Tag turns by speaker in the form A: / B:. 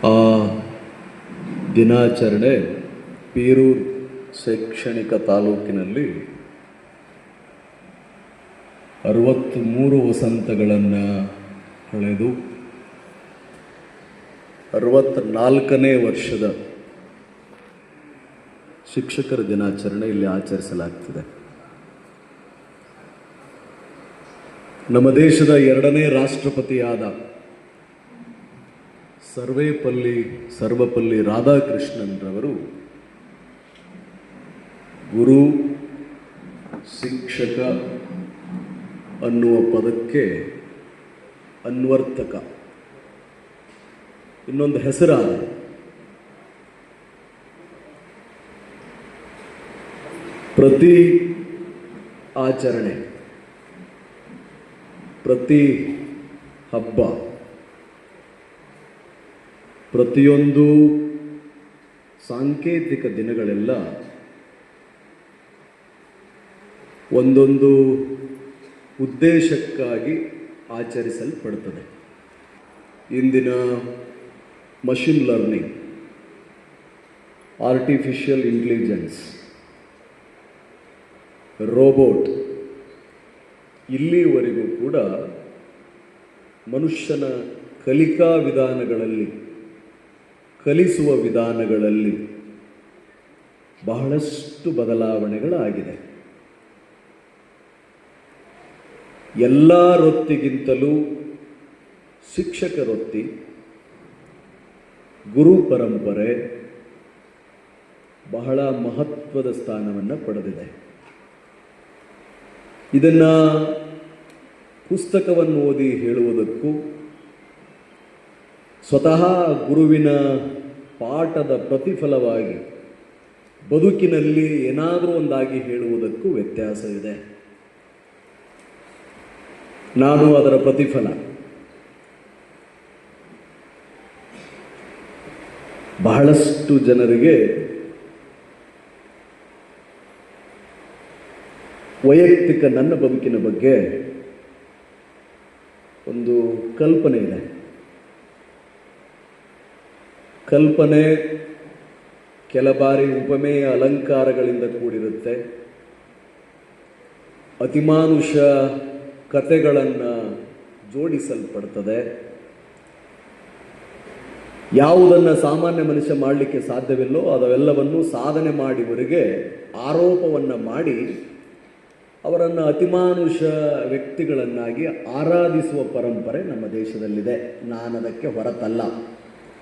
A: ಆ ದಿನಾಚರಣೆ ಪೀರೂರು ಶೈಕ್ಷಣಿಕ ತಾಲೂಕಿನಲ್ಲಿ 63 ವಸಂತಗಳನ್ನು ಕಳೆದು 64ನೇ ವರ್ಷದ ಶಿಕ್ಷಕರ ದಿನಾಚರಣೆ ಇಲ್ಲಿ ಆಚರಿಸಲಾಗ್ತಿದೆ. ನಮ್ಮ ದೇಶದ 2ನೇ ರಾಷ್ಟ್ರಪತಿಯಾದ ಸರ್ವಪಲ್ಲಿ ರಾಧಾಕೃಷ್ಣನ್ರವರು ಗುರು ಶಿಕ್ಷಕ ಅನ್ನುವ ಪದಕ್ಕೆ ಅನ್ವರ್ಥಕ ಇನ್ನೊಂದು ಹೆಸರಾದ ಪ್ರತಿ ಆಚರಣೆ, ಪ್ರತಿ ಹಬ್ಬ, ಪ್ರತಿಯೊಂದು ಸಾಂಕೇತಿಕ ದಿನಗಳೆಲ್ಲ ಒಂದೊಂದು ಉದ್ದೇಶಕ್ಕಾಗಿ ಆಚರಿಸಲ್ಪಡುತ್ತದೆ. ಇಂದಿನ machine learning, artificial intelligence, robot, ಇಲ್ಲಿವರೆಗೂ ಕೂಡ ಮನುಷ್ಯನ ಕಲಿಕಾ ವಿಧಾನಗಳಲ್ಲಿ, ಕಲಿಸುವ ವಿಧಾನಗಳಲ್ಲಿ ಬಹಳಷ್ಟು ಬದಲಾವಣೆಗಳಾಗಿದೆ. ಎಲ್ಲ ವೃತ್ತಿಗಿಂತಲೂ ಶಿಕ್ಷಕ ವೃತ್ತಿ, ಗುರು ಪರಂಪರೆ ಬಹಳ ಮಹತ್ವದ ಸ್ಥಾನವನ್ನು ಪಡೆದಿದೆ. ಇದನ್ನು ಪುಸ್ತಕವನ್ನು ಓದಿ ಹೇಳುವುದಕ್ಕೂ, ಸ್ವತಃ ಗುರುವಿನ ಪಾಠದ ಪ್ರತಿಫಲವಾಗಿ ಬದುಕಿನಲ್ಲಿ ಏನಾದರೂ ಒಂದಾಗಿ ಹೇಳುವುದಕ್ಕೂ ವ್ಯತ್ಯಾಸವಿದೆ. ನಾನು ಅದರ ಪ್ರತಿಫಲ. ಬಹಳಷ್ಟು ಜನರಿಗೆ ವೈಯಕ್ತಿಕ ನನ್ನ ಬದುಕಿನ ಬಗ್ಗೆ ಒಂದು ಕಲ್ಪನೆ ಇದೆ. ಕಲ್ಪನೆ ಕೆಲ ಬಾರಿ ಉಪಮೇಯ ಅಲಂಕಾರಗಳಿಂದ ಕೂಡಿರುತ್ತೆ. ಅತಿಮಾನುಷ ಕಥೆಗಳನ್ನು ಜೋಡಿಸಲ್ಪಡ್ತದೆ. ಯಾವುದನ್ನು ಸಾಮಾನ್ಯ ಮನುಷ್ಯ ಮಾಡಲಿಕ್ಕೆ ಸಾಧ್ಯವಿಲ್ಲೋ ಅದೆಲ್ಲವನ್ನು ಸಾಧನೆ ಮಾಡಿವರಿಗೆ ಆರೋಪವನ್ನು ಮಾಡಿ ಅವರನ್ನು ಅತಿಮಾನುಷ ವ್ಯಕ್ತಿಗಳನ್ನಾಗಿ ಆರಾಧಿಸುವ ಪರಂಪರೆ ನಮ್ಮ ದೇಶದಲ್ಲಿದೆ. ನಾನದಕ್ಕೆ ಹೊರತಲ್ಲ.